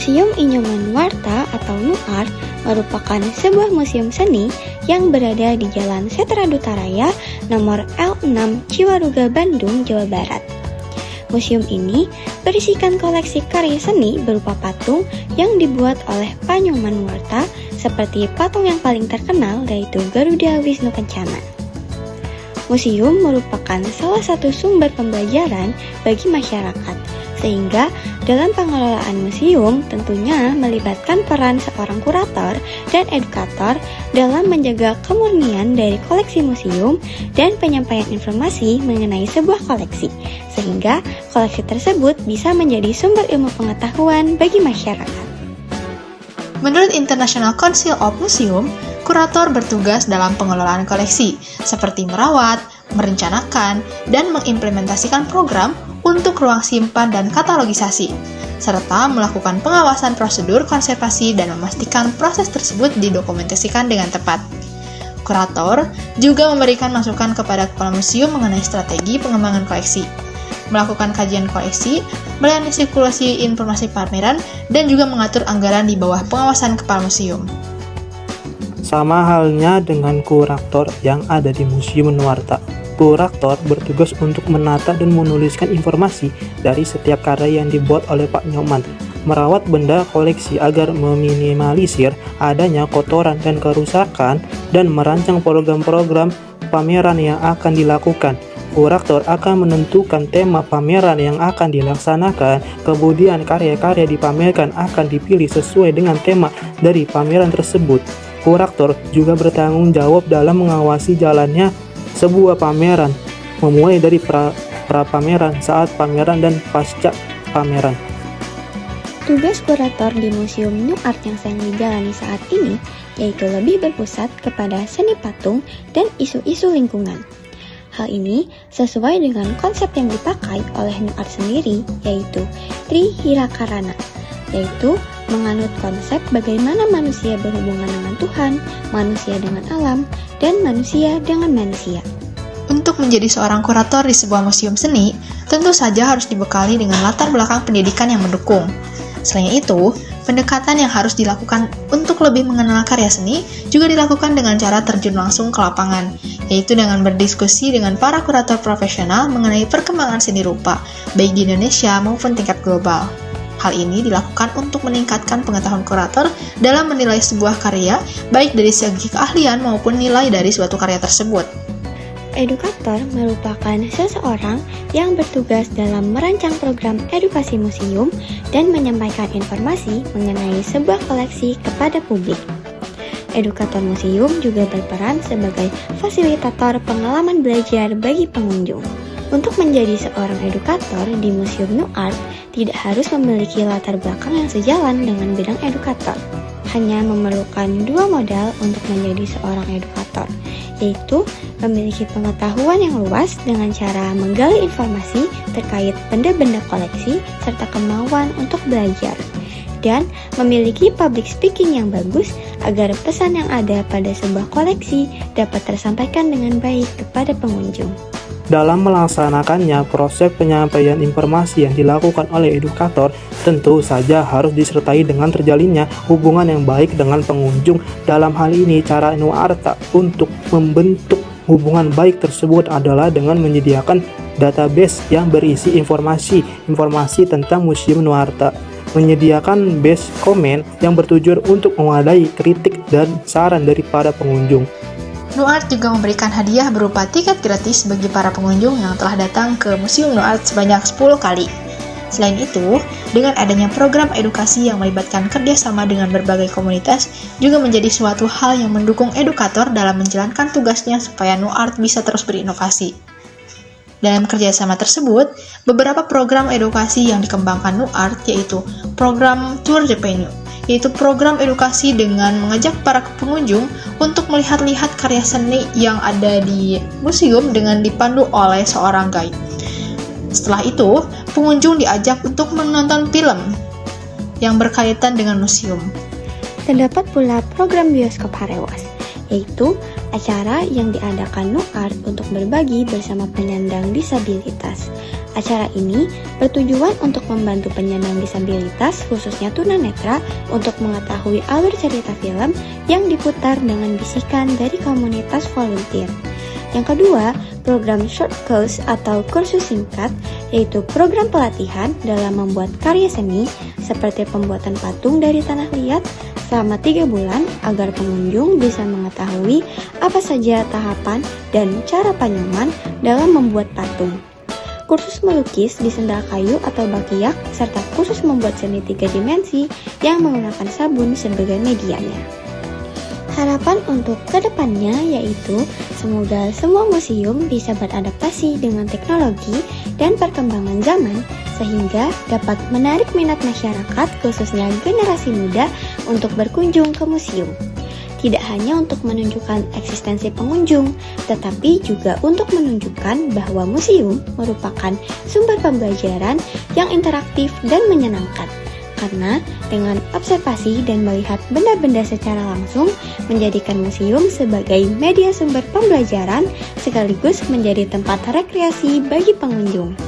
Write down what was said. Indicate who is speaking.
Speaker 1: Museum Inyomanuarta atau NUART merupakan sebuah museum seni yang berada di Jalan Setra Dutaraya nomor L6 Ciwaruga, Bandung, Jawa Barat. Museum ini berisikan koleksi karya seni berupa patung yang dibuat oleh Panyomanuarta seperti patung yang paling terkenal yaitu Garuda Wisnu Kencana. Museum merupakan salah satu sumber pembelajaran bagi masyarakat, sehingga dalam pengelolaan museum tentunya melibatkan peran seorang kurator dan edukator dalam menjaga kemurnian dari koleksi museum dan penyampaian informasi mengenai sebuah koleksi, sehingga koleksi tersebut bisa menjadi sumber ilmu pengetahuan bagi masyarakat.
Speaker 2: Menurut International Council of Museum, kurator bertugas dalam pengelolaan koleksi, seperti merawat, merencanakan, dan mengimplementasikan program untuk ruang simpan dan katalogisasi, serta melakukan pengawasan prosedur konservasi dan memastikan proses tersebut didokumentasikan dengan tepat. Kurator juga memberikan masukan kepada kepala museum mengenai strategi pengembangan koleksi, melakukan kajian koleksi, melayani sirkulasi informasi pameran, dan juga mengatur anggaran di bawah pengawasan kepala museum.
Speaker 3: Sama halnya dengan kurator yang ada di Museum Nuarta. Kurator bertugas untuk menata dan menuliskan informasi dari setiap karya yang dibuat oleh Pak Nyoman, merawat benda koleksi agar meminimalisir adanya kotoran dan kerusakan, dan merancang program-program pameran yang akan dilakukan. Kurator akan menentukan tema pameran yang akan dilaksanakan, kemudian karya-karya dipamerkan akan dipilih sesuai dengan tema dari pameran tersebut. Kurator juga bertanggung jawab dalam mengawasi jalannya sebuah pameran, memulai dari pra-pameran, saat pameran, dan pasca pameran.
Speaker 1: Tugas kurator di Museum NUART yang sedang dijalani saat ini yaitu lebih berpusat kepada seni patung dan isu-isu lingkungan. Hal ini sesuai dengan konsep yang dipakai oleh NUART sendiri, yaitu Trihirakarana, yaitu menganut konsep bagaimana manusia berhubungan dengan Tuhan, manusia dengan alam, dan manusia dengan manusia.
Speaker 2: Untuk menjadi seorang kurator di sebuah museum seni, tentu saja harus dibekali dengan latar belakang pendidikan yang mendukung. Selain itu, pendekatan yang harus dilakukan untuk lebih mengenal karya seni juga dilakukan dengan cara terjun langsung ke lapangan, yaitu dengan berdiskusi dengan para kurator profesional mengenai perkembangan seni rupa, baik di Indonesia maupun tingkat global. Hal ini dilakukan untuk meningkatkan pengetahuan kurator dalam menilai sebuah karya, baik dari segi keahlian maupun nilai dari suatu karya tersebut.
Speaker 1: Edukator merupakan seseorang yang bertugas dalam merancang program edukasi museum dan menyampaikan informasi mengenai sebuah koleksi kepada publik. Edukator museum juga berperan sebagai fasilitator pengalaman belajar bagi pengunjung. Untuk menjadi seorang edukator di Museum NUART, tidak harus memiliki latar belakang yang sejalan dengan bidang edukator. Hanya memerlukan dua modal untuk menjadi seorang edukator, yaitu memiliki pengetahuan yang luas dengan cara menggali informasi terkait benda-benda koleksi serta kemauan untuk belajar, dan memiliki public speaking yang bagus agar pesan yang ada pada sebuah koleksi dapat tersampaikan dengan baik kepada pengunjung.
Speaker 3: Dalam melaksanakannya, proses penyampaian informasi yang dilakukan oleh edukator tentu saja harus disertai dengan terjalinnya hubungan yang baik dengan pengunjung. Dalam hal ini, cara NUARTA untuk membentuk hubungan baik tersebut adalah dengan menyediakan database yang berisi informasi tentang Museum NUARTA, menyediakan base komen yang bertujuan untuk mewadai kritik dan saran dari para pengunjung.
Speaker 2: NUART juga memberikan hadiah berupa tiket gratis bagi para pengunjung yang telah datang ke Museum NUART sebanyak 10 kali. Selain itu, dengan adanya program edukasi yang melibatkan kerjasama dengan berbagai komunitas juga menjadi suatu hal yang mendukung edukator dalam menjalankan tugasnya supaya NUART bisa terus berinovasi. Dalam kerjasama tersebut, beberapa program edukasi yang dikembangkan NUART yaitu program Tour de Penyu, yaitu program edukasi dengan mengajak para pengunjung untuk melihat-lihat karya seni yang ada di museum dengan dipandu oleh seorang guide. Setelah itu, pengunjung diajak untuk menonton film yang berkaitan dengan museum.
Speaker 1: Terdapat pula program bioskop Harewas, yaitu acara yang diadakan NUART untuk berbagi bersama penyandang disabilitas. Acara ini bertujuan untuk membantu penyandang disabilitas, khususnya tunanetra, untuk mengetahui alur cerita film yang diputar dengan bisikan dari komunitas volunteer. Yang kedua, program short course atau kursus singkat, yaitu program pelatihan dalam membuat karya seni seperti pembuatan patung dari tanah liat selama 3 bulan agar pengunjung bisa mengetahui apa saja tahapan dan cara Panyoman dalam membuat patung. Kursus melukis di sendal kayu atau bakiak, serta kursus membuat seni 3 dimensi yang menggunakan sabun sebagai medianya. Harapan untuk kedepannya yaitu semoga semua museum bisa beradaptasi dengan teknologi dan perkembangan zaman sehingga dapat menarik minat masyarakat khususnya generasi muda untuk berkunjung ke museum. Tidak hanya untuk menunjukkan eksistensi pengunjung, tetapi juga untuk menunjukkan bahwa museum merupakan sumber pembelajaran yang interaktif dan menyenangkan. Karena dengan observasi dan melihat benda-benda secara langsung menjadikan museum sebagai media sumber pembelajaran sekaligus menjadi tempat rekreasi bagi pengunjung.